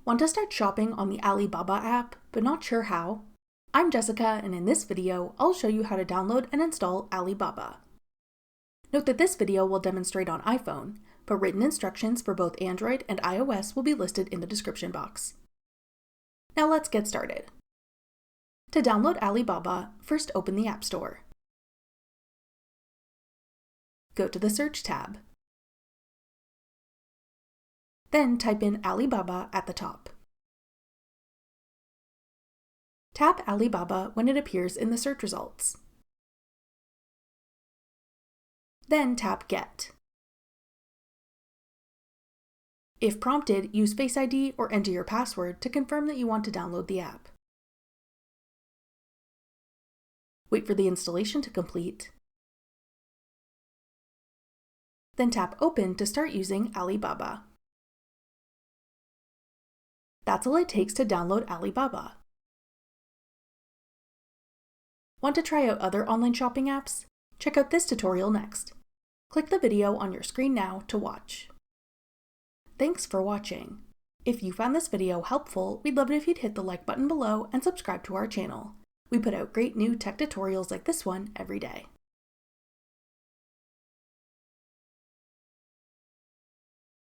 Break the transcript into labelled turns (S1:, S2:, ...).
S1: Want to start shopping on the Alibaba app, but not sure how? I'm Jessica, and in this video, I'll show you how to download and install Alibaba. Note that this video will demonstrate on iPhone, but written instructions for both Android and iOS will be listed in the description box. Now let's get started. To download Alibaba, first open the App Store. Go to the Search tab. Then type in Alibaba at the top. Tap Alibaba when it appears in the search results. Then tap Get. If prompted, use Face ID or enter your password to confirm that you want to download the app. Wait for the installation to complete. Then tap Open to start using Alibaba. That's all it takes to download Alibaba. Want to try out other online shopping apps? Check out this tutorial next. Click the video on your screen now to watch. Thanks for watching. If you found this video helpful, we'd love it if you'd hit the like button below and subscribe to our channel. We put out great new tech tutorials like this one every day.